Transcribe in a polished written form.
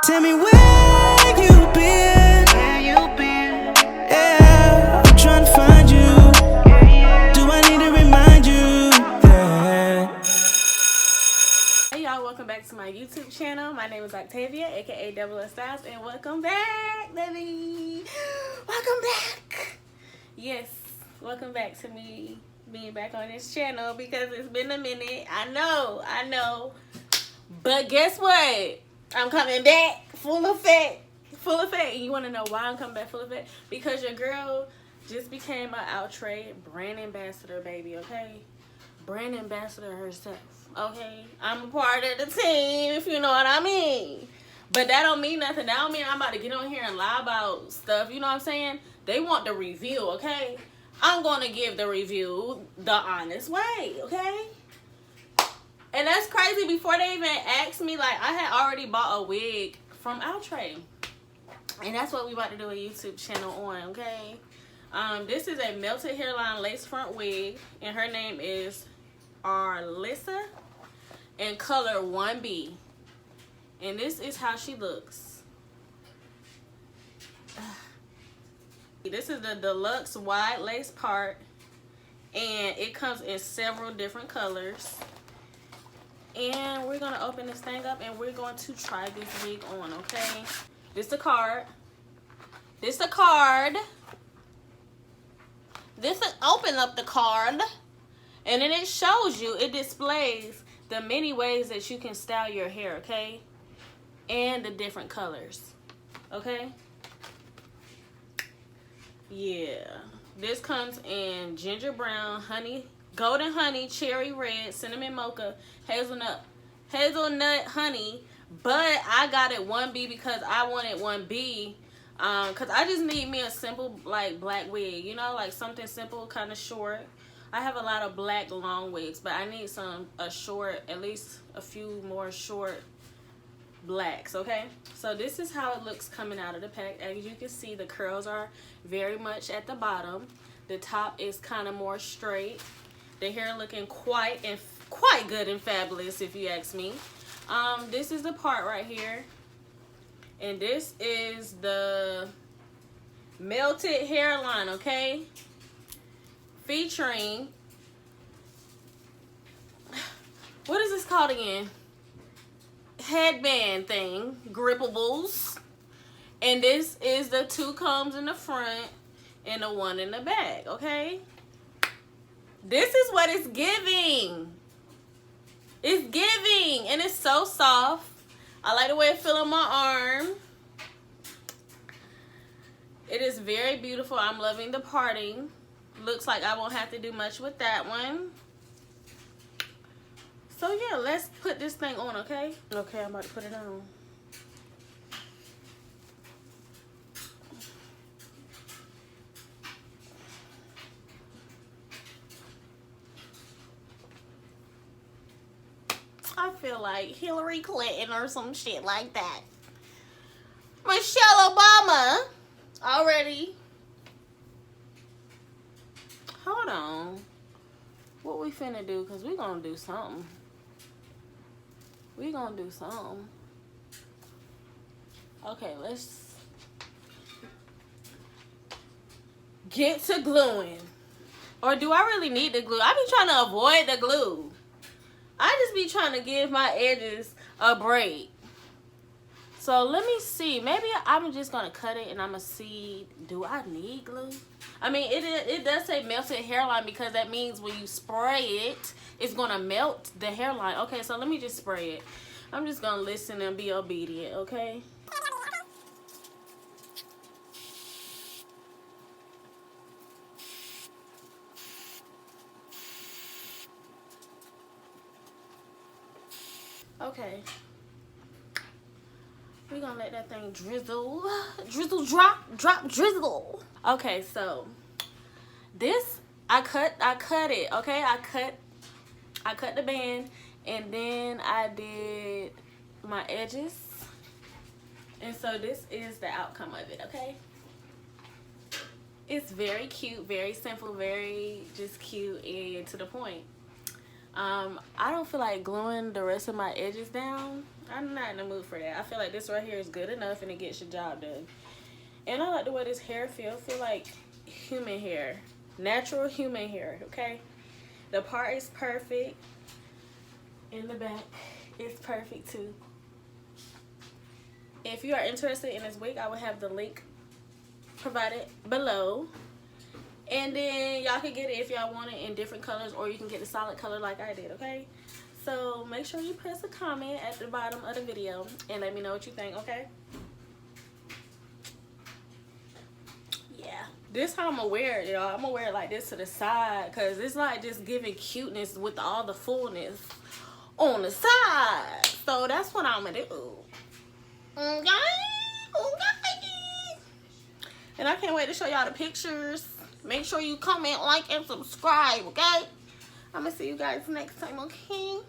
Tell me where you been. Yeah, I'm trying to find you. Do I need to remind you? Yeah. Hey y'all, welcome back to my YouTube channel. My name is Octavia, aka Double S Styles, and welcome back, baby. Welcome back. Yes, welcome back to me being back on this channel because it's been a minute. I know. But guess what? I'm coming back full effect. And you want to know why I'm coming back full effect? Because your girl just became an Outre brand ambassador, baby, okay? Brand ambassador herself, okay? I'm a part of the team, if you know what I mean. But that don't mean nothing. That don't mean I'm about to get on here and lie about stuff, you know what I'm saying? They want the review, okay? I'm going to give the review the honest way, okay? And that's crazy. Before they even asked me, like, I had already bought a wig from Outre. And that's what we about to do a YouTube channel on, okay? This is a melted hairline lace front wig. And her name is ARLISSA in color 1B. And this is how she looks. This is the deluxe wide lace part. And it comes in several different colors. And we're going to open this thing up and we're going to try this wig on, okay? This the card. This the card. This is open up the card. And then it shows you, it displays the many ways that you can style your hair, okay? And the different colors, okay? Yeah. This comes in ginger brown, honey, golden honey, cherry red, cinnamon mocha, hazelnut honey. But I got it 1B because I wanted 1B. Because I just need me a simple, like, black wig. You know, like something simple, kind of short. I have a lot of black long wigs, but I need a short, at least a few more short blacks, okay? So this is how it looks coming out of the pack. As you can see, the curls are very much at the bottom. The top is kind of more straight. The hair looking quite good and fabulous, if you ask me. This is the part right here. And this is the melted hairline, okay? Featuring, what is this called again? Headband thing, grippables. And this is the 2 combs in the front and the 1 in the back, okay? This is what it's giving. It's giving, and it's so soft. I like the way it feels on my arm. It is very beautiful. I'm loving the parting. Looks like I won't have to do much with that one. So yeah, let's put this thing on, okay? Okay, I'm about to put it on. I feel like Hillary Clinton or some shit like that. Michelle Obama already. Hold on. What we finna do? Because we gonna do something. We gonna do something. Okay, let's get to gluing. Or do I really need the glue? I be trying to avoid the glue. I just be trying to give my edges a break. So let me see. Maybe I'm just going to cut it and I'm going to see, do I need glue? I mean, it does say melted hairline because that means when you spray it, it's going to melt the hairline. Okay, so let me just spray it. I'm just going to listen and be obedient, okay? Okay. We're gonna let that thing drizzle. Drizzle, drop, drizzle. Okay, so this I cut it, okay? I cut the band and then I did my edges. And so this is the outcome of it, okay? It's very cute, very simple, very just cute and to the point. I don't feel like gluing the rest of my edges down. I'm not in the mood for that. I feel like this right here is good enough and it gets your job done. And I like the way this hair feel like human hair, natural human hair. Okay, the part is perfect, in the back is perfect too. If you are interested in this wig, I will have the link provided below, and then y'all can get it if y'all want it in different colors, or you can get the solid color like I did. Okay, so make sure you press a comment at the bottom of the video and let me know what you think. Okay, yeah, this how I'm gonna wear it, y'all. I'm gonna wear it like this to the side, because it's like just giving cuteness with all the fullness on the side. So that's what I'm gonna do. Okay. And I can't wait to show y'all the pictures. Make sure you comment, like, and subscribe, okay? I'm gonna see you guys next time, okay?